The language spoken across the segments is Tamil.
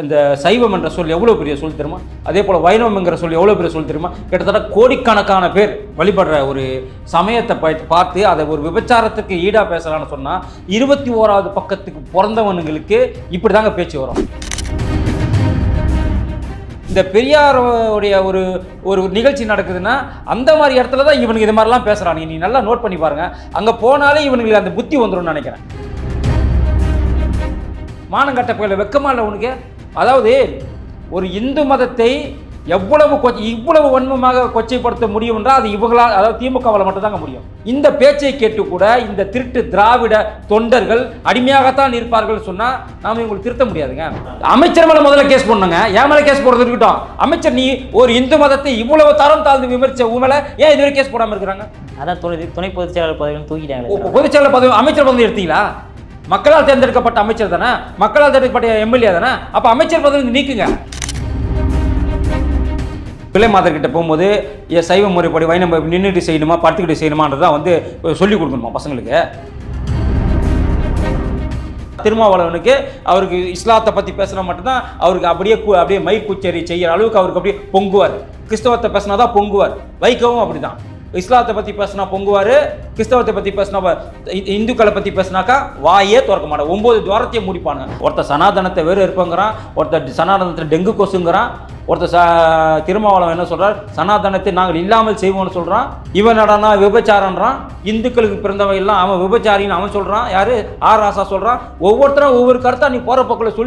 இந்த சைவம் என்ற சொல் எவ்வளவு பெரிய சொல் தெரியுமா? அதே போல வைணவம் என்கிற சொல் எவ்வளவு பெரிய சொல் தெரியுமா? கிட்டத்தட்ட கோடிக்கணக்கான பேர் வழிபடுற ஒரு சமயத்தை பார்த்து அதை ஒரு விபச்சாரத்துக்கு ஈடா பேசலாம்னு சொன்னா 21வது பக்கத்துக்கு பிறந்தவனுங்களுக்கு இப்படிதாங்க பேச்சு வரும். இந்த பெரியாருடைய ஒரு நிகழ்ச்சி நடக்குதுன்னா அந்த மாதிரி இடத்துல தான் இவனுக்கு இது மாதிரிலாம் பேசுறாங்க. நீ நல்லா நோட் பண்ணி பாருங்க. அங்க போனாலே இவனுக்கு அந்த புத்தி வந்துடும் நினைக்கிறேன். மானங்கட்ட பயில வெக்கமா இல்லை உனக்கு? அதாவது ஒரு இந்து மதத்தை இவ்வளவு வன்மமாக கொச்சைப்படுத்த முடியும் என்றால் அது இவங்களால், அதாவது திமுகவால் மட்டும்தாங்க முடியும். இந்த பேச்சை கேட்டு கூட இந்த திருட்டு திராவிட தொண்டர்கள் அடிமையாகத்தான் இருப்பார்கள் சொன்னா நாம இவங்களுக்கு திருத்த முடியாதுங்க. அமைச்சர் மேல முதல்ல கேஸ் போடணுங்க. என் மேல கேஸ் போடுறது இருக்கட்டும். அமைச்சர் நீ ஒரு இந்து மதத்தை இவ்வளவு தரம் தாழ்ந்து விமர்சிச்ச உண்மையில ஏன் இதுவரை கேஸ் போடாம இருக்கிறாங்க? அதான் துணை பொதுச் செயலாளர் பதவியும் தூக்கிட்டாங்க. பொதுச் செயலாளர் பதவி அமைச்சர் பதவி எடுத்தீங்களா? மக்களால் தேர்ந்தெடுக்கப்பட்ட அமைச்சர் தானே, மக்களால் தேர்ந்தெடுக்கப்பட்ட எம்எல்ஏ தானே, அப்ப அமைச்சர் பதவி நீக்குங்க. பிள்ளை மாதர் கிட்ட போகும்போது சைவ முறைப்படி வைணவ நின்றுட்டு செய்யணுமா படுத்துக்கிட்டு செய்யணுமான்றதான் சொல்லிக் கொடுக்கணுமா பசங்களுக்கு? திருமாவளவனுக்கு அவருக்கு இஸ்லாத்தை பத்தி பேசினா மட்டும்தான் அவருக்கு அப்படியே மயிர்கூச்சேரி செய்யற அளவுக்கு அவருக்கு அப்படியே பொங்குவார். கிறிஸ்தவத்தை பேசினாதான் பொங்குவார். வைக்கவும் அப்படிதான். இஸ்லாத்தை பத்தி பேசினா பொங்குவாரு, கிறிஸ்தவத்தை பத்தி பேசினா, இந்துக்களை பத்தி பேசினாக்கா வாயே திறக்க மாட்டான். 9 துவாரத்தையும் முடிப்பானுங்க. ஒருத்தர் சனாதனத்தை வேறு இருப்பங்கிறான், ஒருத்தர் சனாதனத்தை டெங்கு கொசுங்கிறான், ஒருத்தர் திருமாவளவன் என்ன சொல்றார், சனாதனத்தை நாங்கள் இல்லாமல் செய்வோம்னு சொல்றான். இவன் நடனா விபச்சாரன்றான். இந்துக்களுக்கு பிறந்தவன் எல்லாம் அவன் விபச்சாரின்னு அவன் சொல்றான். யாரு? ஆர் ராசா சொல்றான். ஒவ்வொருத்தரும் ஒவ்வொரு கருத்தா நீ போற பக்கம்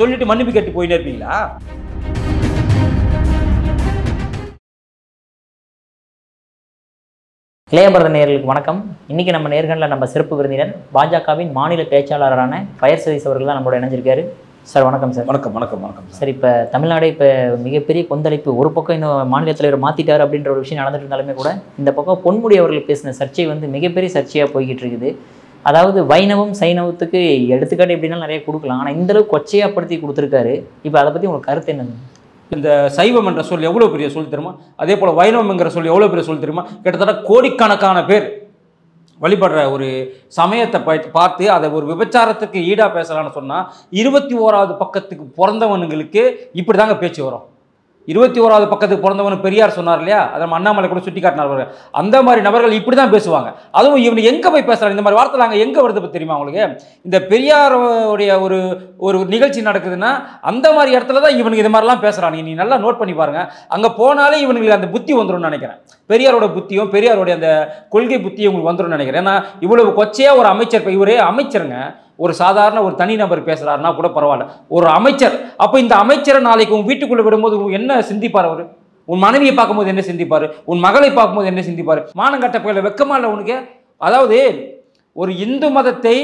சொல்லிட்டு மன்னிப்பு கேட்டு போயினே இருப்பீங்களா? இளையபரத நேயர்களுக்கு வணக்கம். இன்னைக்கு நம்ம நேர்காணல நம்ம சிறப்பு விருந்தினர் பாஜகவின் மாநில பேச்சாளரான ஃபயர் சதீஷ் அவர்கள் தான் நம்மளோட இணைஞ்சிருக்காரு. சார் வணக்கம் சார். வணக்கம் வணக்கம் வணக்கம் சார். இப்போ தமிழ்நாடு இப்போ மிகப்பெரிய கொந்தளிப்பு. ஒரு பக்கம் இந்த மாநில தலைவர் மாற்றிட்டார் அப்படின்ற ஒரு விஷயம் நடந்துட்டு இருந்தாலுமே கூட இந்த பக்கம் பொன்முடி அவர்கள் பேசின சர்ச்சை மிகப்பெரிய சர்ச்சையாக போய்கிட்டு இருக்குது. அதாவது வைணவம் சைனவத்துக்கு எடுத்துக்காட்டு எப்படின்னா நிறைய கொடுக்கலாம், ஆனால் இந்தளவுக்கு கொச்சையாப்படுத்தி கொடுத்துருக்காரு. இப்போ அதை பற்றி உங்களுக்கு கருத்து என்னது? இந்த சைவம் என்ற சொல் எவ்வளவு பெரிய சொல் தெரியுமா? அதே போல வைணவம் என்கிற சொல் எவ்வளவு பெரிய சொல் தெரியுமா? கிட்டத்தட்ட கோடிக்கணக்கான பேர் வழிபடுற ஒரு சமயத்தை பார்த்து அதை ஒரு விபச்சாரத்துக்கு ஈடா பேசலாம்னு சொன்னா 21வது பக்கத்துக்கு பிறந்தவனுங்களுக்கு இப்படிதாங்க பேச்சு வரும். 21வது பக்கத்துக்கு பிறந்தவனு பெரியார் சொன்னார் இல்லையா, அதை அண்ணாமலை கூட சுட்டி காட்டினார். அந்த மாதிரி நபர்கள் இப்படி தான் பேசுவாங்க. அதுவும் இவனுக்கு எங்கே போய் பேசுறாங்க இந்த மாதிரி வார்த்தை நாங்கள் எங்கே வருது தெரியுமா உங்களுக்கு? இந்த பெரியாருடைய ஒரு நிகழ்ச்சி நடக்குதுன்னா அந்த மாதிரி இடத்துல தான் இவனுக்கு இது மாதிரிலாம் பேசுறாங்க. நீ நல்லா நோட் பண்ணி பாருங்க. அங்கே போனாலே இவனுக்கு அந்த புத்தி வந்துடும் நினைக்கிறேன். பெரியாரோட புத்தியும் பெரியாரோடைய அந்த கொள்கை புத்தியும் உங்களுக்கு வந்துடும் நினைக்கிறேன். ஏன்னா இவ்வளவு கொச்சையா ஒரு அமைச்சர், இவரே அமைச்சருங்க, ஒரு சாதாரண ஒரு தனிநபர் பேசுறாருன்னா கூட பரவாயில்ல, ஒரு அமைச்சர். அப்போ இந்த அமைச்சரை நாளைக்கு உன் வீட்டுக்குள்ள விடும்போது என்ன சிந்திப்பார் அவர்? உன் மனைவியை பார்க்கும்போது என்ன சிந்திப்பாரு? உன் மகளை பார்க்கும்போது என்ன சிந்திப்பாரு? மானங்கட்ட பயில வெக்கமா இல்லை உனக்கு? அதாவது ஒரு இந்து மதத்தை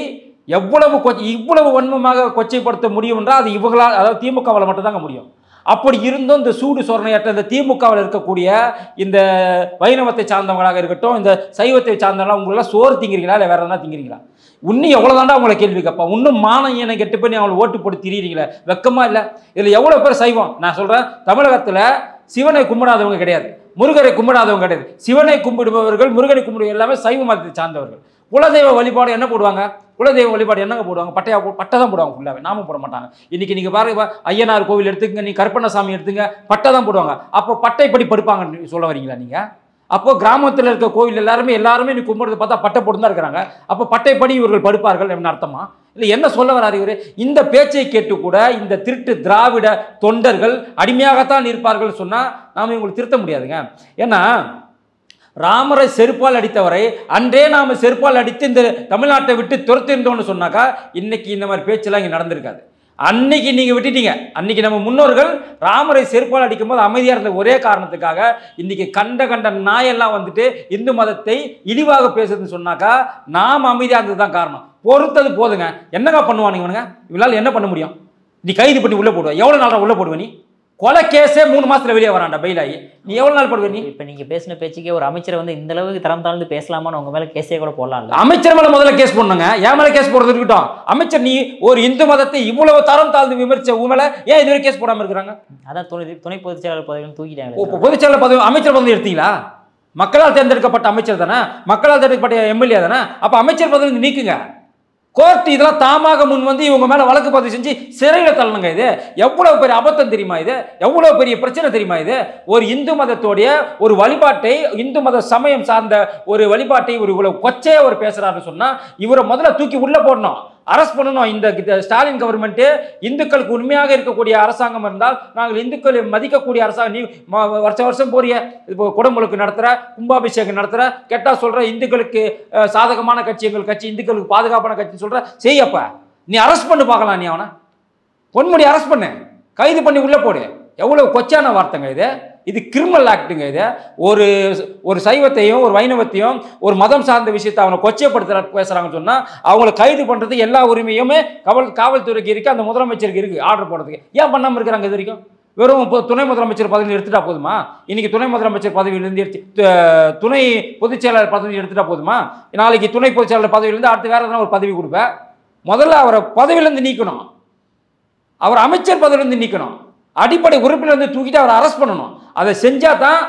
இவ்வளவு வன்மமாக கொச்சைப்படுத்த முடியும் என்றால் அது இவங்களால், அதாவது திமுகவால் மட்டும்தாங்க முடியும். அப்படி இருந்தும் இந்த சூடு சொரணையற்ற இந்த திமுகவில் இருக்கக்கூடிய இந்த வைணவத்தை சார்ந்தவங்களாக இருக்கட்டும், இந்த சைவத்தை சார்ந்தவங்களாம் உங்களெல்லாம் சோறு திங்கிறீங்களா இல்லை வேற எதனா திங்கிறீங்களா? இன்னும் எவ்வளோதாண்டா அவங்களை கேள்வி கேட்பா? இன்னும் மானம் என்னை கெட்டு பண்ணி அவங்களை ஓட்டு போட்டு திரியிறீங்களே, வெக்கமா இல்லை? இதில் எவ்வளோ பேர் சைவம்? நான் சொல்கிறேன், தமிழகத்தில் சிவனை கும்பிடாதவங்க கிடையாது, முருகரை கும்பிடாதவங்க கிடையாது. சிவனை கும்பிடுபவர்கள், முருகனை கும்பிடுவர்கள் எல்லாமே சைவ மதத்தை சார்ந்தவர்கள். குலதெய்வ வழிபாடு என்ன போடுவாங்க? குலதெய்வ வழிபாடு என்னங்க போடுவாங்க? பட்டை தான் போடுவாங்க. ஃபுல்லாகவே நாமும் போட மாட்டாங்க. இன்னைக்கு நீங்கள் பாருங்க, ஐயனார் கோவில் எடுத்துங்க, நீ கருப்பண்ணசாமி எடுத்துங்க, பட்டை தான் போடுவாங்க. அப்போ பட்டை படி படுப்பாங்கன்னு சொல்ல வரீங்களா நீங்கள்? அப்போ கிராமத்தில் இருக்க கோவில் எல்லாருமே நீ கும்பிடுறது பார்த்தா பட்டை போட்டு தான் இருக்கிறாங்க. அப்போ பட்டைப்படி இவர்கள் படுப்பார்கள் என்ன அர்த்தமா? இல்லை என்ன சொல்ல வராரு இவர்? இந்த பேச்சை கேட்டு கூட இந்த திருட்டு திராவிட தொண்டர்கள் அடிமையாகத்தான் இருப்பார்கள் சொன்னா நாம இவங்களுக்கு திருத்த முடியாதுங்க. ஏன்னா ராமரை செருப்பால் அடித்தவரை அன்றே நாம செருப்பால் அடித்து இந்த தமிழ்நாட்டை விட்டு துரத்திருந்தோம்னு சொன்னாக்கா இன்னைக்கு இந்த மாதிரி பேச்செல்லாம் இங்கே நடந்திருக்காது. அன்னைக்கு நீங்க விட்டுட்டீங்க. அன்னைக்கு நம்ம முன்னோர்கள் ராமரை செருப்பால் அடிக்கும் போது அமைதியா இருந்த ஒரே காரணத்துக்காக இன்னைக்கு கண்ட நாயெல்லாம் வந்துட்டு இந்து மதத்தை இழிவாக பேசுறதுன்னு சொன்னாக்கா நாம் அமைதியா இருந்ததுதான் காரணம். பொறுத்தது போதுங்க. என்னங்க பண்ணுவானுங்க இவனுங்க? இவளால் என்ன பண்ண முடியும்? நீ கைது பண்ணி உள்ள போடுவ. எவ்வளவு நாள் உள்ள போடுவ? நீ கொலை கேஸே 3 மாசத்துல வெளியே வரான்டா பெயிலாகி. நீ எவ்வளவு நாள் போடுவ? நீ இப்போ நீங்க பேசின பேச்சுக்கே ஒரு அமைச்சர் இந்த அளவுக்கு தரம் தாழ்ந்து பேசலாமான்னு உங்க மேல கேஸே கூட போடலாம். அமைச்சர் மேல முதல்ல கேஸ் போடணுங்க. என் மேல கேஸ் போடுறது இருக்கட்டும். அமைச்சர் நீ ஒரு இந்து மதத்தை இவ்வளவு தரம் தாழ்ந்து விமர்சிச்ச உண்மையில ஏன் இதுவரை கேஸ் போடாம இருக்கிறாங்க? அதான் துணை பொதுச் செயலாளர் பதவியும் தூக்கிட்டாங்க. பொதுச் செயலாளர் பதவி அமைச்சர் பதவி எடுத்தீங்களா? மக்களால் தேர்ந்தெடுக்கப்பட்ட அமைச்சர் தானே, மக்களால் தேர்ந்தெடுக்கப்பட்ட எம்எல்ஏ தானே, அப்ப அமைச்சர் பதவி நீக்குங்க. கோர்ட் இதெல்லாம் தாமாக முன் வந்து இவங்க மேல வழக்கு பதிவு செஞ்சு சிறையில் தள்ளணுங்க. இது எவ்வளவு பெரிய அபத்தம் தெரியுமா? இது எவ்வளவு பெரிய பிரச்சனை தெரியுமா? இது ஒரு இந்து மதத்தோடைய ஒரு வழிபாட்டை, இந்து மத சமயம் சார்ந்த ஒரு வழிபாட்டை ஒரு இவ்வளவு கொச்சையா ஒரு பேசுறாருன்னு சொன்னா இவரை முதல்ல தூக்கி உள்ள போடணும், அரெஸ்ட் பண்ணணும். இந்த ஸ்டாலின் கவர்மெண்ட் இந்துக்களுக்கு உண்மையாக இருக்கக்கூடிய அரசாங்கம் இருந்தால், நாங்கள் இந்துக்களை மதிக்கக்கூடிய அரசாங்கம், நீ வருஷம் போறிய இப்போ குடமுழுக்கு நடத்துற, கும்பாபிஷேகம் நடத்துற, கேட்டா சொல்ற இந்துக்களுக்கு சாதகமான கட்சி எங்கள் கட்சி, இந்துக்களுக்கு பாதுகாப்பான கட்சி சொல்ற, செய்யப்ப நீ அரெஸ்ட் பண்ணி பார்க்கலாம். நீ அவனை பொன்முடி அரெஸ்ட் பண்ணு, கைது பண்ணி உள்ள போடு. எவ்வளவு கொச்சான வார்த்தைங்க இது. இது கிரிமினல் ஆக்டுங்க. இது ஒரு சைவத்தையும் ஒரு வைணவத்தையும் ஒரு மதம் சார்ந்த விஷயத்தை அவனை கொச்சைப்படுத்துற பேசுறாங்கன்னு சொன்னா அவங்களை கைது பண்றது எல்லா உரிமையுமே காவல்துறைக்கு இருக்கு, அந்த முதலமைச்சருக்கு இருக்கு ஆர்டர் போடுறதுக்கு. ஏன் பண்ணாம இருக்கிறாங்க இது வரைக்கும்? வெறும் துணை முதலமைச்சர் பதவியில் எடுத்துட்டா போதுமா? இன்னைக்கு துணை முதலமைச்சர் பதவியிலிருந்து துணை பொதுச் செயலாளர் பதவி எடுத்துட்டா போதுமா? நாளைக்கு துணை பொதுச் செயலாளர் பதவியிலிருந்து அடுத்து வேற எதனா ஒரு பதவி கொடுப்பேன். முதல்ல அவரை பதவியிலிருந்து நீக்கணும், அவர் அமைச்சர் பதவியிலிருந்து நீக்கணும், அடிப்படை உறுப்பினர் வந்து தூக்கிட்டு அவரை அரெஸ்ட் பண்ணணும். அதை செஞ்சா தான்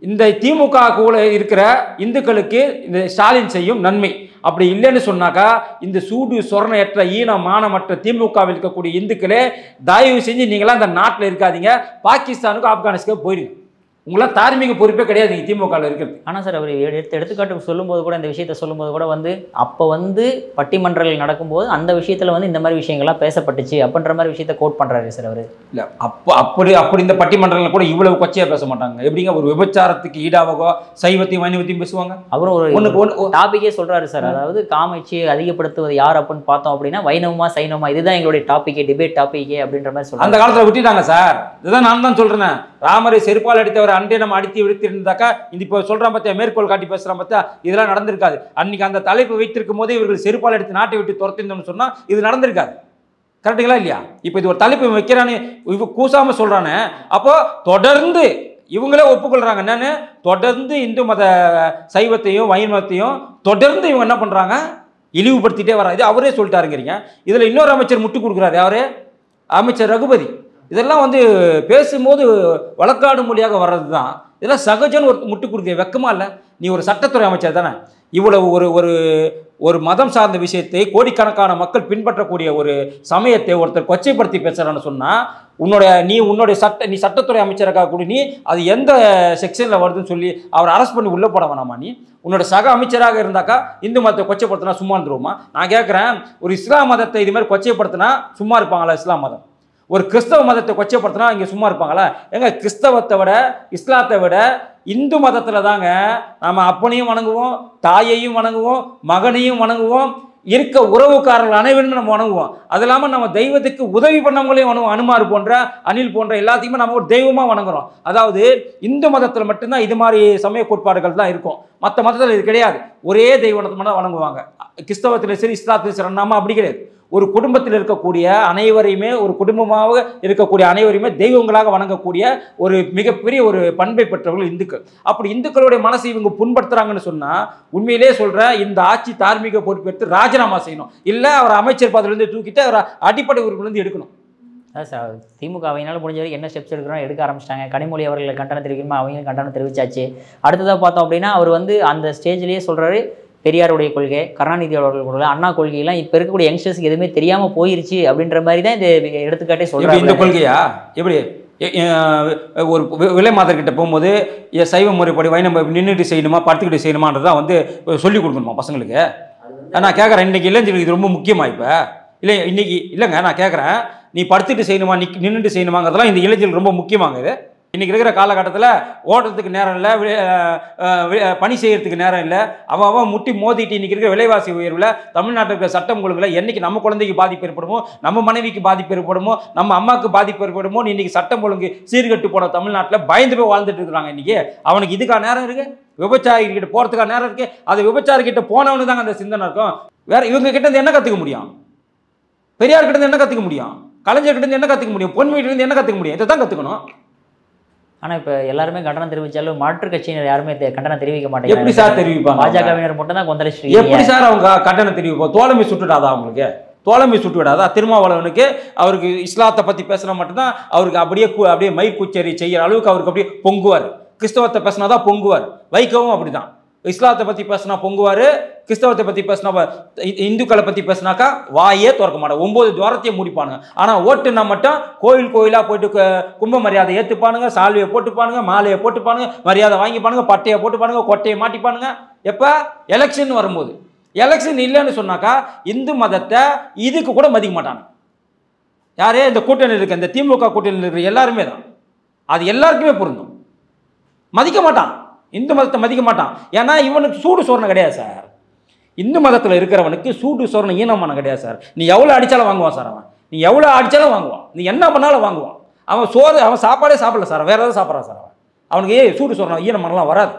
இந்த திமுக கூட இருக்கிற இந்துக்களுக்கு இந்த ஸ்டாலின் செய்யும் நன்மை. அப்படி இல்லைன்னு சொன்னாக்கா இந்த சூடு சொரணற்ற ஈன மானமற்ற திமுகவில் இருக்கக்கூடிய இந்துக்களே தயவு செஞ்சு நீங்களாம் இந்த நாட்டில் இருக்காதீங்க, பாகிஸ்தானுக்கும் ஆப்கானிஸ்தானுக்கும் போயிடுங்க. உங்களாம் தார்மீக பொறுப்பே கிடையாது நீங்கள் திமுகவில் இருக்கிறது. ஆனால் சார் அவர் எடுத்துக்காட்டு சொல்லும்போது கூட, இந்த விஷயத்தை சொல்லும்போது கூட வந்து அப்போ வந்து பட்டிமன்றங்கள் நடக்கும்போது அந்த விஷயத்தில் வந்து இந்த மாதிரி விஷயங்கள்லாம் பேசப்பட்டுச்சு அப்படின்ற மாதிரி விஷயத்த கோட் பண்ணுறாரு சார் அவர். இல்லை அப்படி இந்த பட்டிமன்றங்கள் கூட இவ்வளவு கொச்சையாக பேச மாட்டாங்க. எப்படிங்க ஒரு விபச்சாரத்துக்கு ஈடாவோ சைவத்தையும் வைணவத்தையும் பேசுவாங்க. அவரும் ஒரு டாபிக்கே சொல்கிறாரு சார். அதாவது காமச்சியை அதிகப்படுத்துவது யார் அப்படின்னு பார்த்தோம் அப்படின்னா வைணவமா சைனமா, இதுதான் எங்களுடைய டாப்பிக்கே, டிபேட் டாப்பிக்கே அப்படின்ற மாதிரி சொல்லுவாங்க. அந்த காலத்தில் விட்டுட்டாங்க சார். இதுதான் நான் தான் சொல்கிறேன். ராமரை செருப்பால் அடித்தவர் அன்றே நம்ம அடித்து விடுத்திருந்தாக்கா இந்த இப்போ சொல்கிறான் பார்த்தியா, மேற்கோள் காட்டி பேசுகிறான் பார்த்தியா, இதெல்லாம் நடந்திருக்காது. அன்னைக்கு அந்த தலைப்பு வைத்திருக்கும் போதே இவர்கள் செருப்பால் எடுத்து நாட்டை விட்டு துரத்திருந்தோம்னு சொன்னால் இது நடந்திருக்காது. கரெக்டுங்களா இல்லையா? இப்போ இது ஒரு தலைப்பு வைக்கிறான்னு இவ கூசாமல் சொல்கிறானே, அப்போ தொடர்ந்து இவங்களே ஒப்புக்கொள்கிறாங்க என்னன்னு, தொடர்ந்து இந்து மத சைவத்தையும் வைணவத்தையும் தொடர்ந்து இவங்க என்ன பண்ணுறாங்க, இழிவுபடுத்திட்டே வராது. அவரே சொல்லிட்டாருங்கிறீங்க. இதில் இன்னொரு அமைச்சர் முட்டு கொடுக்குறாரு. அவரே அமைச்சர் ரகுபதி. இதெல்லாம் வந்து பேசும்போது வழக்காடு மொழியாக வர்றது தான். இதெல்லாம் சகஜன்னு ஒரு முட்டு கொடுக்க வெக்கமா இல்லை? நீ ஒரு சட்டத்துறை அமைச்சர் தானே. இவ்வளவு ஒரு ஒரு மதம் சார்ந்த விஷயத்தை கோடிக்கணக்கான மக்கள் பின்பற்றக்கூடிய ஒரு சமயத்தை ஒருத்தர் கொச்சைப்படுத்தி பேசுறான்னு சொன்னால் நீ சட்டத்துறை அமைச்சராக கூட நீ அது எந்த செக்ஷனில் வருதுன்னு சொல்லி அவர் அரெஸ்ட் பண்ணி உள்ளே போட வேணாமா? நீ உன்னோட சக அமைச்சராக இருந்தாக்கா இந்து மதத்தை கொச்சைப்படுத்தினா சும்மா இருந்துருவோமா? நான் கேட்குறேன், ஒரு இஸ்லாம் மதத்தை இது மாதிரி கொச்சைப்படுத்தினா சும்மா இருப்பாங்களா? இஸ்லாம் மதம் ஒரு கிறிஸ்தவ மதத்தை கொச்சைப்படுத்தினா இங்கே சும்மா இருப்பாங்களா? எங்க கிறிஸ்தவத்தை விட இஸ்லாத்தை விட இந்து மதத்தில் தாங்க நம்ம அப்பனையும் வணங்குவோம், தாயையும் வணங்குவோம், மகனையும் வணங்குவோம், இருக்க உறவுக்காரர்கள் அனைவரும் நம்ம வணங்குவோம். அது இல்லாமல் நம்ம தெய்வத்துக்கு உதவி பண்ணவங்களையும் வணங்குவோம். அனுமார் போன்ற அணில் போன்ற எல்லாத்தையுமே நம்ம ஒரு தெய்வமாக வணங்குறோம். அதாவது இந்து மதத்தில் மட்டும்தான் இது மாதிரி சமய கோட்பாடுகள் தான் இருக்கும். மற்ற மதத்தில் இது கிடையாது. ஒரே தெய்வத்தை மட்டும் வணங்குவாங்க. கிறிஸ்தவத்தில் சரி இஸ்லாத்தில் சரி நம்ம அப்படி கிடையாது. ஒரு குடும்பத்தில் இருக்கக்கூடிய அனைவரையுமே, ஒரு குடும்பமாக இருக்கக்கூடிய அனைவரையுமே தெய்வங்களாக வணங்கக்கூடிய ஒரு மிகப்பெரிய ஒரு பண்பை பெற்றவர்கள் இந்துக்கள். அப்படி இந்துக்களுடைய மனசை இவங்க புண்படுத்துறாங்கன்னு சொன்னா உண்மையிலே சொல்ற இந்த ஆட்சி தார்மீக பொறுப்பெடுத்து ராஜினாமா செய்யணும். இல்லை அவர் அமைச்சர் பதவியிலிருந்து தூக்கிட்டு அவர் அடிப்படை உறுப்பிலிருந்து எடுக்கணும். அதான் சார், திமுக அவையினால முடிஞ்ச வரைக்கும் என்ன ஸ்டெப்ஸ் எடுக்கிறோம் எடுக்க ஆரம்பிச்சிட்டாங்க. கனிமொழி அவர்களை கண்டனம் தெரிவிக்கணுமா, அவங்களும் கண்டனம் தெரிவிச்சாச்சு. அடுத்ததாக பார்த்தோம் அப்படின்னா அவர் வந்து அந்த ஸ்டேஜ்லேயே சொல்கிறாரு பெரியாருடைய கொள்கை, கருணாநிதி அவர்கள் கொள்கை, அண்ணா கொள்கையெல்லாம் இப்போ இருக்கக்கூடிய யங்ஸ்டர்ஸ்க்கு எதுவுமே தெரியாமல் போயிருச்சு அப்படின்ற மாதிரி தான் இந்த எடுத்துக்காட்டே சொல்கிறாங்க. இந்த கொள்கையா எப்படி ஒரு விலை மாதர்கிட்ட போகும்போது சைவ முறைப்படி வைணவ நின்றுட்டு செய்யணுமா படுத்துக்கிட்டு செய்யணுமான்றதான் வந்து சொல்லிக் கொடுக்கணுமா பசங்களுக்கு? நான் கேட்குறேன், இன்றைக்கி இளைஞர்களுக்கு இது ரொம்ப முக்கியமாக இப்போ இல்லை இன்னைக்கு இல்லைங்க. நான் கேட்குறேன், நீ படுத்துட்டு செய்யணுமா நின்றுட்டு செய்யணுமாங்கிறதெல்லாம் இந்த இளைஞர்களுக்கு ரொம்ப முக்கியமாங்க. இது இன்றைக்கி இருக்கிற காலகட்டத்தில் ஓடுறதுக்கு நேரம் இல்லை, பணி செய்கிறதுக்கு நேரம் இல்லை. அவன் முட்டி மோதிட்டு இன்றைக்கி இருக்கிற விலைவாசி உயர்வில் தமிழ்நாட்டில் இருக்கிற சட்டம் ஒழுங்குல என்றைக்கு நம்ம குழந்தைக்கு பாதிப்பு ஏற்படுமோ, நம்ம மனைவிக்கு பாதிப்பு ஏற்படுமோ, நம்ம அம்மாவுக்கு பாதிப்பு ஏற்படுமோ, இன்றைக்கி சட்டம் ஒழுங்கு சீர்கட்டு போன தமிழ்நாட்டில் பயந்து போய் வாழ்ந்துட்டு இருக்கிறாங்க. இன்றைக்கி அவனுக்கு இதுக்கான நேரம் இருக்குது, விபச்சாரிகிட்ட போகிறதுக்கான நேரம் இருக்குது. அது விபச்சாரிகிட்ட போனவனு தாங்க அந்த சிந்தனை இருக்கும். வேறு இவங்க கிட்ட என்ன கற்றுக்க முடியும்? பெரியார் கிட்ட என்ன கற்றுக்க முடியும்? கலைஞர் கிட்ட என்ன கற்றுக்க முடியும்? பொன்முடியிலிருந்து என்ன கற்றுக்க முடியும்? இதை தான் கற்றுக்கணும். ஆனால் இப்போ எல்லாருமே கண்டனம் தெரிவித்தாலும் மாற்றுக் கட்சியினர் யாருமே கண்டனம் தெரிவிக்க மாட்டாங்க. எப்படி சார் தெரிவிப்பாங்க? பாஜகவினர் மட்டும் தான் கொந்தளிச்சு. எப்படி சார் அவங்க கண்டனம் தெரிவிப்போம்? தோழமை சுட்டுடாதா அவங்களுக்கு? தோழமை சுட்டு விடாதா? திருமாவளவனுக்கு அவருக்கு இஸ்லாத்தை பற்றி பேசுனா மட்டும்தான் அவருக்கு அப்படியே மயிர்கூச்சேரி செய்கிற அளவுக்கு அவருக்கு அப்படியே பொங்குவார். கிறிஸ்தவத்தை பேசினா தான் பொங்குவார். வைகவும் அப்படிதான், இஸ்லாத்தை பற்றி பேசினா பொங்குவார், கிறிஸ்தவத்தை பற்றி பேசினா, இந்துக்களை பற்றி பேசினாக்கா வாயே திறக்க மாட்டாங்க, 9 துவாரத்தையும் முடிப்பானுங்க. ஆனால் ஓட்டுனா மட்டும் கோயில் கோயிலாக போயிட்டு கும்ப மரியாதை ஏற்றுப்பானுங்க, சால்வையை போட்டுப்பானுங்க, மாலையை போட்டுப்பானுங்க, மரியாதை வாங்கிப்பானுங்க, பட்டையை போட்டுப்பானுங்க, கொட்டையை மாட்டிப்பானுங்க. எப்போ எலெக்ஷன் வரும்போது, எலெக்ஷன் இல்லைன்னு சொன்னாக்கா இந்து மதத்தை இதுக்கு கூட மதிக்க மாட்டாங்க. யாரே இந்த கூட்டணி இருக்க, இந்த திமுக கூட்டணியில் இருக்கிற எல்லாருமே தான், அது எல்லாருக்குமே பொருந்தும். மதிக்க மாட்டான், இந்து மதத்தை மதிக்க மாட்டான். ஏன்னா இவனுக்கு சூடு சோரணம் கிடையாது சார். இந்து மதத்தில் இருக்கிறவனுக்கு சூடு சோரணம் ஈனமானம் கிடையாது சார். நீ எவ்வளோ அடித்தாலும் வாங்குவான் சார். அவன் நீ எவ்வளோ அடித்தாலும் வாங்குவான், நீ என்ன பண்ணாலும் வாங்குவான். அவன் சோறு, அவன் சாப்பாடே சாப்பிடல சார், வேற ஏதாவது சாப்பிட்றான் சார். அவனுக்கு சூடு சோரணம் ஈனமானலாம் வராது,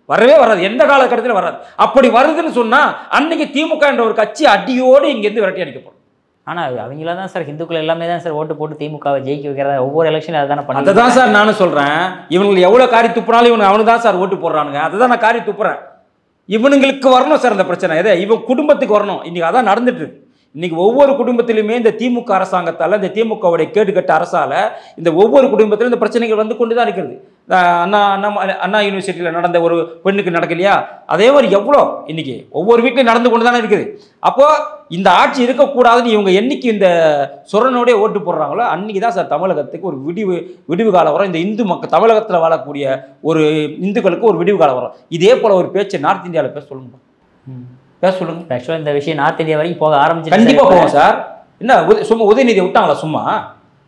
வரவே வராது, எந்த காலகட்டத்தில் வராது. அப்படி வருதுன்னு சொன்னால் அன்னைக்கு திமுக என்ற ஒரு கட்சி அடியோடு இங்கேருந்து விரட்டி அடிக்கப்படும். ஆனால் அவங்கள தான் சார் ஹிந்துக்கள் எல்லாமே தான் சார் ஓட்டு போட்டு திமுகவை ஜெயிக்க வைக்கிறதா ஒவ்வொரு எலெக்ஷன் அதை தானே பண்ணி. அதை தான் சார் நானும் சொல்கிறேன். இவங்களுக்கு எவ்வளோ காரி துப்புனாலும் இவனுக்கு அவனு தான் சார் ஓட்டு போடுறானுங்க. அதை தான் நான் காரி துப்புறேன். இவனுங்களுக்கு வரணும் சார் இந்த பிரச்சனை, எதை இவன் குடும்பத்துக்கு வரணும். இன்றைக்கி அதான் நடந்துட்டு இருக்கு. இன்றைக்கி ஒவ்வொரு குடும்பத்திலுமே இந்த திமுக அரசாங்கத்தால், இந்த திமுகவுடைய கேடுகட்ட அரசால் இந்த ஒவ்வொரு குடும்பத்திலும் இந்த பிரச்சனைகள் வந்து கொண்டு தான் இருக்கிறது. அண்ணா யூனிவர்சிட்டியில் நடந்த ஒரு பெண்ணுக்கு நடக்கலையா, அதே மாதிரி எவ்வளோ இன்றைக்கி ஒவ்வொரு வீட்லையும் நடந்து கொண்டு தானே இருக்குது. அப்போது இந்த ஆட்சி இருக்கக்கூடாதுன்னு இவங்க என்னைக்கு இந்த சுரனோடைய ஓட்டு போடுறாங்களோ அன்றைக்கி தான் சார் தமிழகத்துக்கு ஒரு விடிவு காலம் வரும். இந்த இந்து மக்கள் தமிழகத்தில் வாழக்கூடிய ஒரு இந்துக்களுக்கு ஒரு விடிவு காலம் வரும். இதே போல் ஒரு பேச்சு நார்த் இந்தியாவில் பேச சொல்லுங்க, பேச சொல்லுங்க. ஆக்சுவலாக இந்த விஷயம் நார்த் இந்தியா வரைக்கும் போக ஆரம்பிச்சு கண்டிப்பாக போவோம் சார். என்ன சும்மா உதயநிதியை விட்டாங்களா? சும்மா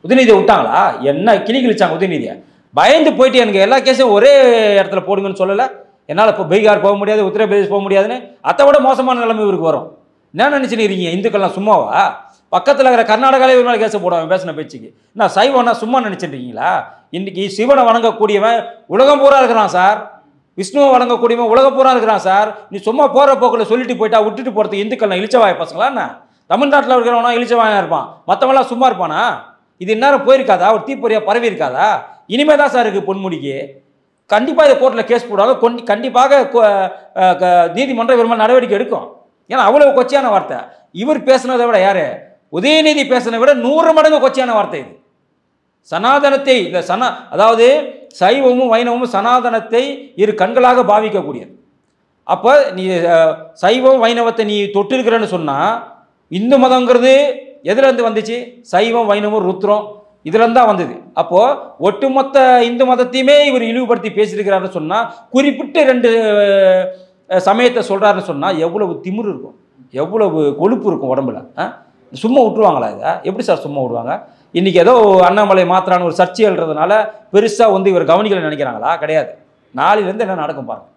உதயநிதியை விட்டாங்களா? என்ன கிளி கிழிச்சாங்க உதயநிதியை? பயந்து போயிட்டு எனக்கு எல்லா கேஸும் ஒரே இடத்துல போடுங்கன்னு சொல்லலை. என்னால் இப்போ பீகார் போக முடியாது, உத்தரப்பிரதேஷ் போக முடியாதுன்னு அதை விட மோசமான நிலைமை இவருக்கு வரும். என்ன நினச்சின்னு இருக்கீங்க? இந்துக்கள்லாம் சும்மாவா? பக்கத்தில் இருக்கிற கர்நாடகாவில் ஒரு நாள் கேஸை போடுவாங்க பேசின பேச்சுக்கு. என்ன சைவம்னா சும்மா நினச்சிட்டுருக்கீங்களா? இன்றைக்கி சிவனை வணங்கக்கூடியவன் உலகம் பூரா இருக்கிறான் சார். விஷ்ணுவை வணங்கக்கூடியவன் உலகம் பூரா இருக்கிறான் சார். நீ சும்மா போகிற போக்கில் சொல்லிட்டு போயிட்டா விட்டுட்டு போகிறதுக்கு இந்துக்கள்லாம் இழிச்சவாய பசங்களா? என்ன தமிழ்நாட்டில் இருக்கிறவனா இழிச்சவாயாக இருப்பான், மற்றவெல்லாம் சும்மா இருப்பானா? இது இந்நேரம் போயிருக்காதா? ஒரு தீப்பொறியாக பரவி இருக்காதா? இனிமே தான் சார் இருக்குது பொன்முடிக்கு. கண்டிப்பாக இதை கோர்ட்டில் கேஸ் போடுவாங்க. கண்டிப்பாக நீதிமன்றம் இவர் மேலே நடவடிக்கை எடுக்கும். ஏன்னா அவ்வளோ கொச்சையான வார்த்தை. இவர் பேசுனதை விட யார் உதயநிதி பேசுனதை விட 100 மடங்கு கொச்சையான வார்த்தை இது. சனாதனத்தை இந்த அதாவது சைவமும் வைணவமும் சனாதனத்தை இரு கண்களாக பாவிக்கக்கூடியது. அப்போ நீ சைவம் வைணவத்தை நீ தொட்டிருக்கிறன்னு சொன்னால் இந்து மதங்கிறது எதுலேருந்து வந்துச்சு? சைவம் வைணவம் ருத்ரம் இதுலேருந்து தான் வந்தது. அப்போது ஒட்டுமொத்த இந்து மதத்தையுமே இவர் இழிவுபடுத்தி பேசியிருக்கிறாருன்னு சொன்னால், குறிப்பிட்டு 2 சமயத்தை சொல்கிறாருன்னு சொன்னால் எவ்வளவு திமிரு இருக்கும், எவ்வளவு கொழுப்பு இருக்கும் உடம்புல. சும்மா விட்டுருவாங்களா? இதை எப்படி சார் சும்மா விடுவாங்க? இன்றைக்கி ஏதோ அண்ணாமலை மாத்திரான ஒரு சர்ச்சை எழுறதுனால பெருசாக வந்து இவர் கவனிக்கலை நினைக்கிறாங்களா? கிடையாது. நாளையிலேருந்து என்ன நடக்கும் பாருங்கள்.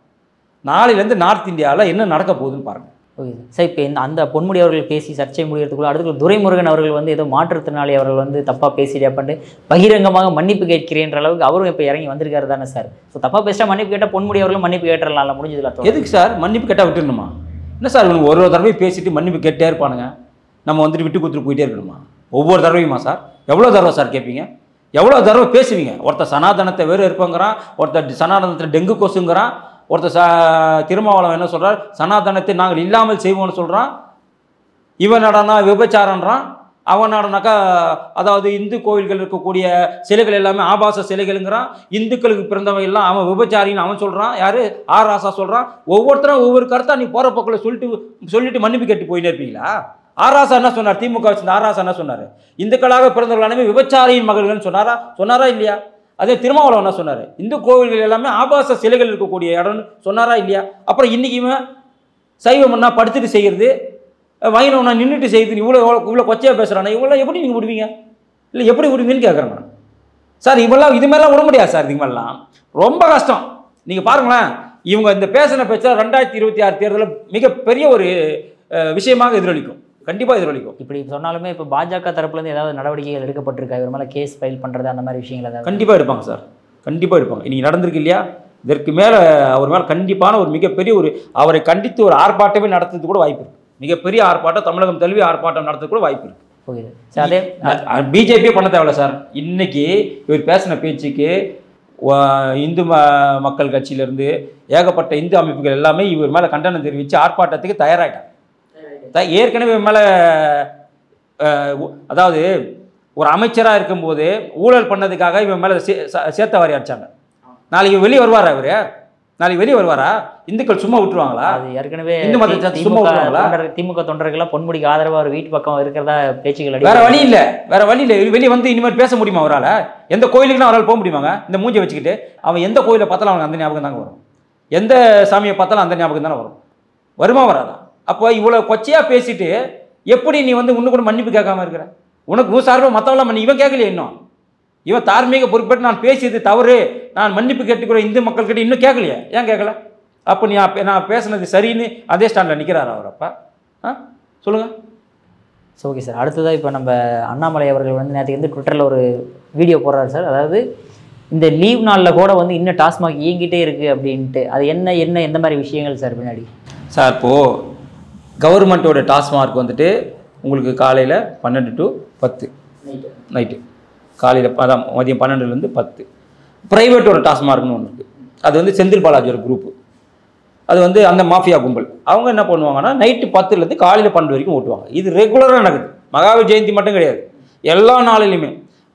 நாளையிலேருந்து நார்த் இந்தியாவில் என்ன நடக்க போகுதுன்னு பாருங்கள். Okay sir. இப்போ அந்த பொன்முடி அவர்கள் பேசி சர்ச்சை முடியறதுக்குள்ள அடுத்து துரைமுருகன் அவர்கள் வந்து ஏதோ மாற்றுத்திறனாளி அவர்கள் வந்து தப்பாக பேசிட்டே பண்ணி பகிரங்கமாக மன்னிப்பு கேட்கிறேன்ற அளவுக்கு அவரும் இப்போ இறங்கி வந்திருக்காரு தானே சார்? ஸோ தப்பாக பேசிட்டா மன்னிப்பு கேட்டால் பொன்முடி அவர்களும் மன்னிப்பு கேட்டுறலாம், முடிஞ்சதில்ல. எதுக்கு சார் மன்னிப்பு கேட்டால் விட்டுருணுமா? என்ன சார் இவனுக்கு ஒரு தடவை பேசிட்டு மன்னிப்பு கேட்டே இருப்பானுங்க, நம்ம வந்துட்டு விட்டு கொடுத்துட்டு போயிட்டே இருக்கணுமா? ஒவ்வொரு தடவையுமா சார்? எவ்வளோ தடவை சார் கேட்பீங்க? எவ்வளோ தடவை பேசுவீங்க? ஒருத்தர் சனாதனத்தை வேறு இருப்பங்கிறான், ஒருத்தர் சனாதனத்தில் டெங்கு கொசுங்கிறான், ஒருத்தர் திருமாவளவன் என்ன சொல்கிறார், சனாதனத்தை நாங்கள் இல்லாமல் செய்வோம்னு சொல்கிறான். இவன் நடனா விபச்சாரன்றான், அவன் நடனாக்கா அதாவது இந்து கோவில்கள் இருக்கக்கூடிய சிலைகள் எல்லாமே ஆபாச சிலைகள்ங்கிறான். இந்துக்களுக்கு பிறந்தவன் எல்லாம் அவன் விபச்சாரின்னு அவன் சொல்கிறான். யார்? ஆர் ராசா சொல்கிறான். ஒவ்வொருத்தரும் ஒவ்வொரு கருத்தாக நீ போகிற பக்கம் சொல்லிட்டு மன்னிப்பு கேட்டு போயின்னு இருப்பீங்களா? ஆர் ராசா என்ன சொன்னார்? திமுக வச்சிருந்த ஆர் ராசா என்ன சொன்னார்? இந்துக்களாக பிறந்தவர்களானவே விபச்சாரியின் மகள்கள்னு சொன்னாரா இல்லையா? அதே திருமாவளவன் என்ன சொன்னார்? இந்து கோவில்கள் எல்லாமே ஆபாச சிலைகள் இருக்கக்கூடிய இடம்னு சொன்னாரா இல்லையா? அப்புறம் இன்றைக்குமே சைவம்னா படுத்துட்டு செய்கிறது, வைணவனா நின்றுட்டு செய்யுது, இவ்வளோ கொச்சையாக பேசுகிறானே, இவங்களாம் எப்படி நீங்கள் விடுவீங்க? இல்லை எப்படி விடுவீங்கன்னு கேட்குறேன் நான் சார். இவெல்லாம் இது மாதிரிலாம் விட முடியாது சார். இது மாதிரிலாம் ரொம்ப கஷ்டம். நீங்கள் பாருங்களேன், இவங்க இந்த பேசின பேச்சா 2026 தேர்தலில் மிகப்பெரிய ஒரு விஷயமாக எதிரொலிக்கும், கண்டிப்பாக எதிரொலிக்கும். இப்படி சொன்னாலுமே இப்போ பாஜக தரப்புலேருந்து ஏதாவது நடவடிக்கைகள் எடுக்கப்பட்டிருக்கா? இவர் மேலே கேஸ் ஃபைல் பண்ணுறது அந்த மாதிரி விஷயங்கள் ஏதாவது? கண்டிப்பாக எடுப்பாங்க சார், கண்டிப்பாக எடுப்பாங்க. இன்றைக்கி நடந்திருக்கு இல்லையா? இதற்கு மேலே அவர் மேலே கண்டிப்பான ஒரு மிகப்பெரிய ஒரு அவரை கண்டித்து ஒரு ஆர்ப்பாட்டமே நடத்துறது கூட வாய்ப்பு இருக்குது. மிகப்பெரிய ஆர்ப்பாட்டம், தமிழகம் தழுவி ஆர்ப்பாட்டம் நடத்துறது கூட வாய்ப்பு இருக்குது. புரியுது சார். அதே பிஜேபியே பண்ண தேவையில்ல சார். இன்னைக்கு இவர் பேசின பேச்சுக்கு இந்து மக்கள் கட்சியிலேருந்து ஏகப்பட்ட இந்து அமைப்புகள் எல்லாமே இவர் மேலே கண்டனம் தெரிவித்து ஆர்ப்பாட்டத்துக்கு தயாராகிட்டாங்க. ஏற்கனவே மேலே அதாவது ஒரு அமைச்சராக இருக்கும்போது ஊழல் பண்ணதுக்காக இவன் மேலே சேர்த்த வாரி அடிச்சாங்க. நாளைக்கு வெளியே வருவார் அவர், நாளைக்கு வெளியே வருவாரா? இந்துக்கள் சும்மா விட்டுருவாங்களா? அது ஏற்கனவே இந்து மதத்தை சும்மா விட்டுருவாங்களா? திமுக தொண்டர்கள்லாம் பொன்முடிக்கு ஆதரவா ஒரு வீட்டு பக்கம் இருக்கிறதா பேச்சுக்கள் வேற வழி இல்லை, வேற வழி இல்லை. வெளியே வந்து இனிமேல் பேச முடியுமா அவரால்? எந்த கோயிலுக்குன்னா அவரால் போக முடியுமாங்க? இந்த மூஞ்சி வச்சுக்கிட்டு அவன் எந்த கோயிலை பார்த்தாலும் அவனுக்கு அந்த ஞாபகம் தாங்க வரும். எந்த சாமியை பார்த்தாலும் அந்த ஞாபகம் தானே வரும். வருமா வராதா? அப்போ இவ்வளோ கொச்சையாக பேசிட்டு எப்படி நீ வந்து இன்னும் கூட மன்னிப்பு கேட்காம இருக்கிற? உனக்கு சார்பாக மற்றவெல்லாம் மன்னி இவன் கேட்கலையே இன்னும். இவன் தார்மீக பொறுப்பேற்று நான் பேசியது தவறு, நான் மன்னிப்பு கேட்டுக்கிற இந்து மக்கள்கிட்ட இன்னும் கேட்கலையே. ஏன் கேட்கல? அப்போ நான் பேசுனது சரின்னு அதே ஸ்டாண்டில் நிற்கிறாரா அவர்? அப்போ சொல்லுங்கள். ஓகே சார், அடுத்ததாக இப்போ நம்ம அண்ணாமலை அவர்கள் வந்து நேற்றுக்கு வந்து ட்விட்டரில் ஒரு வீடியோ போடுறாரு சார். அதாவது இந்த லீவ் நாளில் கூட வந்து இன்னும் டாஸ்மாக் இயங்கிட்டே இருக்குது அப்படின்ட்டு. அது என்ன எந்த மாதிரி விஷயங்கள் சார் பின்னாடி? சார் இப்போது கவர்மெண்ட்டோட டாஸ்மார்க் வந்துட்டு உங்களுக்கு காலையில் 12 to 10 நைட்டு, காலையில் அதான் மதியம் 12லேருந்து 10. ப்ரைவேட்டோட டாஸ்மார்க்னு ஒன்று இருக்குது. அது வந்து செந்தில் பாலாஜியோட குரூப்பு. அது வந்து அந்த மாஃபியா கும்பல். அவங்க என்ன பண்ணுவாங்கன்னா நைட்டு 10லேருந்து காலையில் 12 வரைக்கும் ஓட்டுவாங்க. இது ரெகுலராக நடக்குது. மகாவீர் ஜெயந்தி மட்டும் கிடையாது, எல்லா நாளிலுமே.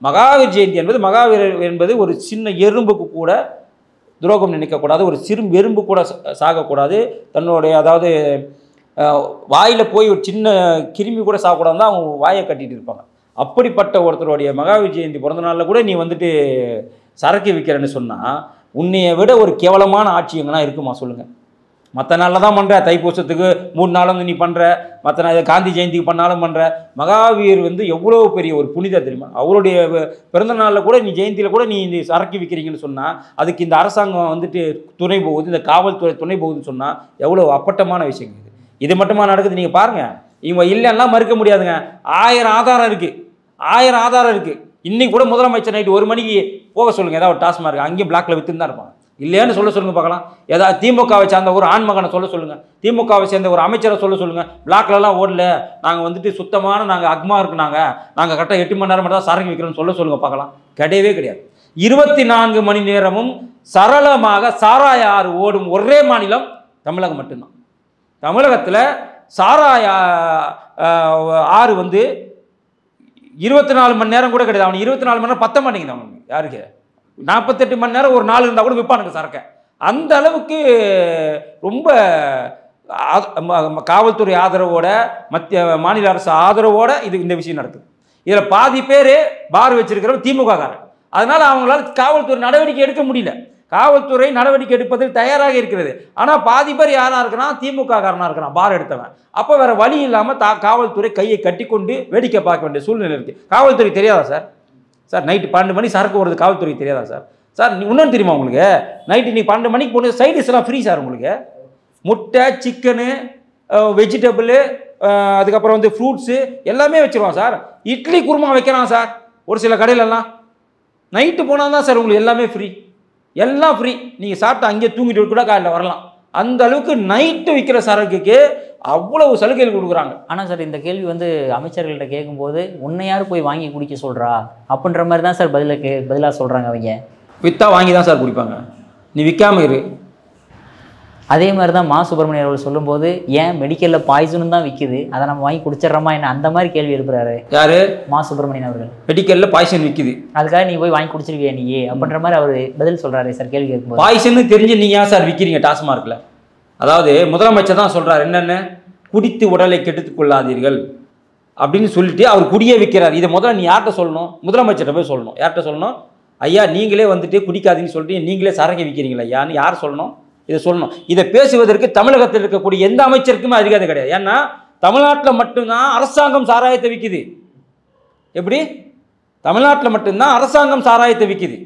மகாவீர் ஜெயந்தி மகாவீர் என்பது ஒரு சின்ன எறும்புக்கு கூட துரோகம் நினைக்கக்கூடாது, ஒரு சிறு எறும்பு கூட சாகக்கூடாது, தன்னுடைய அதாவது வாயில் போய் ஒரு சின்ன கிருமி கூட சாகக்கூடாது தான் அவங்க வாயை கட்டிகிட்டு இருப்பாங்க. அப்படிப்பட்ட ஒருத்தருடைய மகாவீர் ஜெயந்தி பிறந்த நாளில் கூட நீ வந்துட்டு சரக்கு விற்கிறேன்னு சொன்னால் உன்னைய விட ஒரு கேவலமான ஆட்சி எங்கன்னா இருக்குமா சொல்லுங்கள்? மற்ற நாளில் தான் பண்ணுற, தைப்பூசத்துக்கு 3 நாளும் நீ பண்ணுற, மற்ற நாள் காந்தி ஜெயந்திக்கு பண்ணாலும் பண்ணுற. மகாவீர் வந்து எவ்வளோ பெரிய ஒரு புனிதர் தெரியுமா? அவருடைய பிறந்த நாளில் கூட நீ ஜெயந்தியில் கூட நீ இந்த சரக்கு விற்கிறீங்கன்னு சொன்னால் அதுக்கு இந்த அரசாங்கம் வந்துட்டு துணை போகுது, இந்த காவல்துறை துணை போகுதுன்னு சொன்னால் எவ்வளோ அப்பட்டமான விஷயங்கள் இது. இது மட்டுமா நடக்குது? நீங்கள் பாருங்கள். இவங்க இல்லைன்னா மறுக்க முடியாதுங்க. 1000 ஆதாரம் இருக்குது, 1000 ஆதாரம் இருக்குது. இன்றைக்கி கூட முதலமைச்சர் நைட்டு 1 மணிக்கு போக சொல்லுங்கள், ஏதாவது ஒரு டாஸ்மார்க் அங்கேயும் பிளாக்ல விற்றுன்னு தான் இருப்பாங்க. இல்லையான்னு சொல்ல சொல்லுங்கள் பார்க்கலாம். ஏதாவது திமுகவை சேர்ந்த ஒரு ஆண்மகனை சொல்ல சொல்லுங்கள், திமுகவை சேர்ந்த ஒரு அமைச்சரை சொல்ல சொல்லுங்கள், பிளாக்லலாம் ஓடல, நாங்கள் வந்துட்டு சுத்தமான நாங்கள் அக்மா இருக்கு, நாங்கள் கரெக்டாக 8 மணி நேரம் மட்டும் தான் சரக்கு விற்கிறோன்னு சொல்ல சொல்லுங்கள் பார்க்கலாம். கிடையவே கிடையாது. 24 மணி நேரமும் சரளமாக சாராய ஆறு ஓடும் ஒரே மாநிலம் தமிழகம் மட்டும்தான். தமிழகத்தில் சாராய ஆறு வந்து 24 மணி நேரம் கூட கிடையாது. அவனுக்கு 24 மணி நேரம் பத்த மாட்டேங்குது. அவனுக்கு யாருக்கு 48 மணி நேரம் ஒரு நாள் இருந்தால் கூட விற்பானுங்க சரக்கை. அந்த அளவுக்கு ரொம்ப காவல்துறை ஆதரவோட, மத்திய மாநில அரசு ஆதரவோட இந்த விஷயம் நடக்குது. இதில் பாதி பேர் பார் வச்சிருக்கிறவங்க திமுக காரன். அதனால் அவங்களால காவல்துறை நடவடிக்கை எடுக்க முடியல. காவல்துறை நடவடிக்கை எடுப்பதில் தயாராக இருக்கிறது. ஆனால் பாதி பேர் யாராக இருக்கிறான்? திமுக காரனாக இருக்கிறான், பார் எடுத்தவன். அப்போ வேறு வழி இல்லாமல் காவல்துறை கையை கட்டி கொண்டு வேடிக்கை பார்க்க வேண்டிய சூழ்நிலை இருக்குது. காவல்துறை தெரியாதா சார்? சார் நைட்டு 12 மணி சரக்கு வருது, காவல்துறை தெரியாதா சார்? சார் இன்னொன்று தெரியுமா உங்களுக்கு? நைட்டு நீ 12 மணிக்கு போன சைடிஸ் எல்லாம் ஃப்ரீ சார் உங்களுக்கு. முட்டை, சிக்கனு, வெஜிடபிள், அதுக்கப்புறம் வந்து ஃப்ரூட்ஸு எல்லாமே வச்சுருவான் சார். இட்லி குருமா வைக்கிறான் சார் ஒரு சில கடையிலெல்லாம். நைட்டு போனால் தான் சார் உங்களுக்கு எல்லாமே ஃப்ரீ, எல்லாம் ஃப்ரீ. நீங்கள் சாப்பிட்டு அங்கேயே தூங்கிட்டு கூட காலையில் வரலாம். அந்த அளவுக்கு நைட்டு விற்கிற சரக்குக்கு அவ்வளவு சலுகைகள் கொடுக்குறாங்க. ஆனால் சார் இந்த கேள்வி வந்து அமைச்சர்கள்ட்ட கேட்கும்போது உன்னை யார் போய் வாங்கி குடிக்க சொல்கிறா அப்படின்ற மாதிரி தான் சார் பதிலாக சொல்கிறாங்க. அவங்க விற்றா வாங்கி தான் சார் குடிப்பாங்க, நீ விற்காம இரு. அதே மாதிரி தான் மா சுப்பிரமணியன் அவர்கள் சொல்லும்போது ஏன் மெடிக்கலில் பாய்சனும் தான் விற்குது, அதை நம்ம வாங்கி குடிச்சிடறோமா என்ன, அந்த மாதிரி கேள்வி எழுப்புறாரு. யாரு? மா சுப்பிரமணியன் அவர்கள். மெடிக்கலில் பாய்சன் விற்குது, அதுக்காக நீ போய் வாங்கி குடிச்சிருவியா நீ அப்படின்ற மாதிரி அவர் பதில் சொல்கிறாரு சார் கேள்வி கேட்கும்போது. பாய்சன்னு தெரிஞ்சு நீங்கள் ஏன் சார் விற்கிறீங்க டாஸ்மார்க்கில்? அதாவது முதலமைச்சர் தான் சொல்கிறார், என்னென்ன குடித்து உடலை கெடுத்துக் கொள்ளாதீர்கள் அப்படின்னு சொல்லிட்டு அவர் குடியே விற்கிறார். இதை முதல்ல நீ யார்கிட்ட சொல்லணும்? முதலமைச்சர்கிட்ட போய் சொல்லணும். யார்கிட்ட சொல்லணும்? ஐயா நீங்களே வந்துட்டு குடிக்காதீங்கன்னு சொல்லிட்டு நீங்களே சரக்கு விற்கிறீங்களா ஐயான்னு யார் சொல்லணும்? இதை சொல்லணும். இதை பேசுவதற்கு தமிழகத்தில் இருக்கக்கூடிய எந்த அமைச்சருக்குமே அதிகாரம் கிடையாது. ஏன்னா தமிழ்நாட்டில் மட்டும்தான் அரசாங்கம் சாராயத்தை விற்கிது. எப்படி? தமிழ்நாட்டில் மட்டும்தான் அரசாங்கம் சாராயத்தை விற்கிது.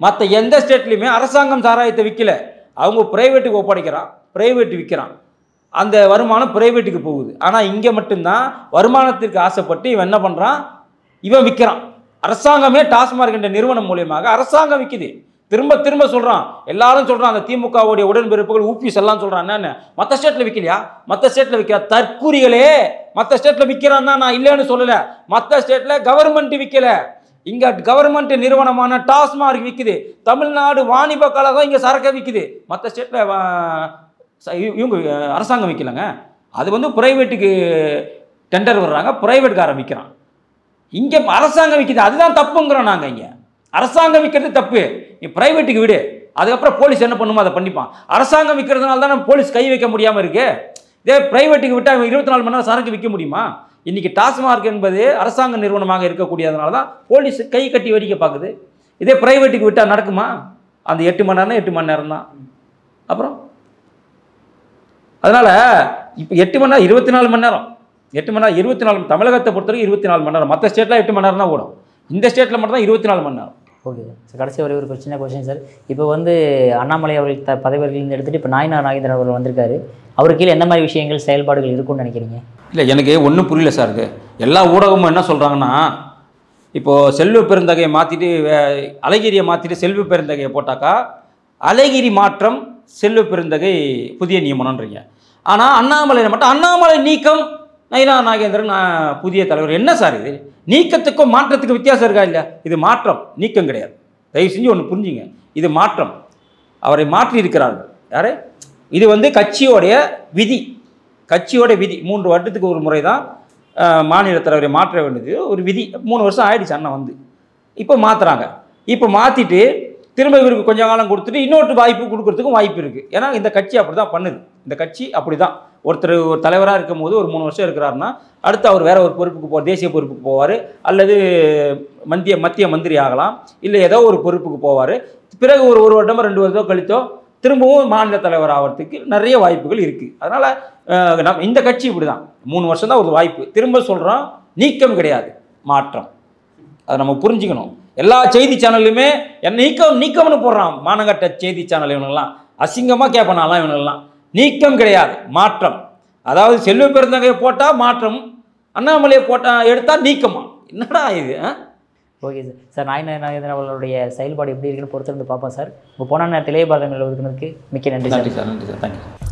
மற்ற எந்த ஸ்டேட்லையுமே அரசாங்கம் சாராயத்தை விற்கல. அவங்க பிரைவேட்டுக்கு ஒப்படைக்கிறான், பிரைவேட்டு விற்கிறான், அந்த வருமானம் பிரைவேட்டுக்கு போகுது. ஆனால் இங்கே மட்டும்தான் வருமானத்திற்கு ஆசைப்பட்டு இவன் என்ன பண்ணுறான்? இவன் விற்கிறான். அரசாங்கமே டாஸ்மார்க் என்ற நிறுவனம் மூலியமாக அரசாங்கம் விற்கிது. திரும்ப திரும்ப சொல்கிறான், எல்லாரும் சொல்கிறான், அந்த திமுகவுடைய உடன்பிறப்புகள் ஊபிஸ் எல்லாம் சொல்கிறான். என்னென்ன மற்ற ஸ்டேட்டில் விற்கலையா? மற்ற ஸ்டேட்டில் விற்கிறா தற்கூரிகளே. மற்ற ஸ்டேட்டில் விற்கிறான்னா நான் இல்லைன்னு சொல்லலை. மற்ற ஸ்டேட்டில் கவர்மெண்ட் விற்கலை, இங்கே கவர்மெண்ட் நிறுவனமான டாஸ்மார்க் விற்குது. தமிழ்நாடு வாணிப கழகம் இங்கே சரக்கை விற்குது. மற்ற ஸ்டேட்டில் இவங்க அரசாங்கம் விற்கலைங்க. அது வந்து பிரைவேட்டுக்கு டெண்டர் வர்றாங்க, பிரைவேட்காரன் விற்கிறான். இங்கே அரசாங்கம் விற்கிது, அதுதான் தப்புங்கிறோம் நாங்கள். இங்கே அரசாங்கம் விற்கிறது தப்பு, நீ பிரைவேட்டுக்கு விடு. அதுக்கப்புறம் போலீஸ் என்ன பண்ணுமோ அதை பண்ணிப்பான். அரசாங்கம் விற்கிறதுனால தான் போலீஸ் கை வைக்க முடியாமல் இருக்கு. இதே பிரைவேட்டுக்கு விட்டால் 24 மணி நேரம் சரக்கு விற்க முடியுமா? இன்னைக்கு டாஸ்மார்க் என்பது அரசாங்க நிறுவனமாக இருக்கக்கூடியதுனால தான் போலீஸ் கை கட்டி வெடிக்க பார்க்குது. இதே பிரைவேட்டுக்கு விட்டால் நடக்குமா? அந்த 8 மணி நேரம் 8 மணி நேரம் தான். அப்புறம் அதனால் இப்போ 8 மணி நேரம் 24 மணி நேரம் 8 மணி நேரம் 24 தமிழகத்தை பொறுத்தவரைக்கும் 24 மணி நேரம். மற்ற ஸ்டேட்டில் 8 மணி நேரம் தான் ஓடும். இந்த ஸ்டேட்டில் மட்டும் தான் 24 மணி நேரம். Okay sir. கடைசி ஒரே ஒரு சின்ன கொஸ்டின் சார். இப்போ வந்து அண்ணாமலை அவர்கள் பதவியிலிருந்து எடுத்துகிட்டு இப்போ நாயனார் நாகேந்திரன் அவர்கள் வந்திருக்காரு. அவருக்கு கீழே எந்த மாதிரி விஷயங்கள் செயல்பாடுகள் இருக்குன்னு நினைக்கிறீங்க? இல்லை, எனக்கு ஒன்றும் புரியல சார். இது எல்லா ஊடகமும் என்ன சொல்கிறாங்கன்னா, இப்போது செல்வ பெருந்தகையை மாற்றிட்டு அழகிரியை மாற்றிட்டு செல்வ பெருந்தகையை போட்டாக்கா அழகிரி மாற்றம் செல்வ பெருந்தகை புதிய நியமனம்ன்றீங்க. ஆனால் அண்ணாமலையில் மட்டும் அண்ணாமலை நீக்கம் நயினார் நாகேந்திரன் புதிய தலைவர். என்ன சார் இது? நீக்கத்துக்கும் மாற்றத்துக்கு வித்தியாசம் இருக்கா? இல்லை, இது மாற்றம், நீக்கம் கிடையாது. தயவு செஞ்சு ஒன்று புரிஞ்சுங்க, இது மாற்றம். அவரை மாற்றி இருக்கிறார்கள். யாரு? இது வந்து கட்சியோடைய விதி. கட்சியோட விதி 3 வருடத்துக்கு ஒரு முறை தான் மாநில தலைவரை மாற்ற வேண்டியது ஒரு விதி. 3 வருஷம் ஆயிடுச்சு அண்ணன் வந்து. இப்போ மாற்றுறாங்க. இப்போ மாற்றிட்டு திரும்ப இவருக்கு கொஞ்சம் காலம் கொடுத்துட்டு இன்னொரு வாய்ப்பு கொடுக்கறதுக்கும் வாய்ப்பு இருக்குது. ஏன்னா இந்த கட்சி அப்படி தான் பண்ணுது. இந்த கட்சி அப்படி தான். ஒருத்தர் ஒரு தலைவராக இருக்கும் போது ஒரு 3 வருஷம் இருக்கிறாருன்னா அடுத்து அவர் வேற ஒரு பொறுப்புக்கு போவார். தேசிய பொறுப்புக்கு போவார், அல்லது மத்திய மந்திரி ஆகலாம், இல்லை ஏதோ ஒரு பொறுப்புக்கு போவார். பிறகு ஒரு வருடமோ 2 வருடம் கழித்தோ திரும்பவும் மாநில தலைவர் ஆகிறதுக்கு நிறைய வாய்ப்புகள் இருக்குது. அதனால் இந்த கட்சி இப்படி தான். 3 வருஷம் தான் ஒரு வாய்ப்பு. திரும்ப சொல்கிறோம், நீக்கம் கிடையாது, மாற்றம். அதை நம்ம புரிஞ்சுக்கணும். எல்லா செய்தி சேனல்லையுமே நீக்கம்னு போடுறான். மானங்கட்ட செய்தி சேனல் இவனெல்லாம் அசிங்கமாக கேட்பனாலாம். இவனெல்லாம் நீக்கம் கிடையாது, மாற்றம். அதாவது செல்வ பெருந்தகையை போட்டால் மாற்றம், அண்ணாமலையை எடுத்தால் நீக்கமா? என்னடா இது? Okay sir. Sir Nayanar Nagendran அவர்களுடைய செயல்பாடு எப்படி இருக்குன்னு பொறுத்திருந்து பார்ப்போம் சார். இப்போ போன நேரத்திலேயே பாருங்கள் மிக்க நன்றி சார். நன்றி சார். தேங்க்யூ.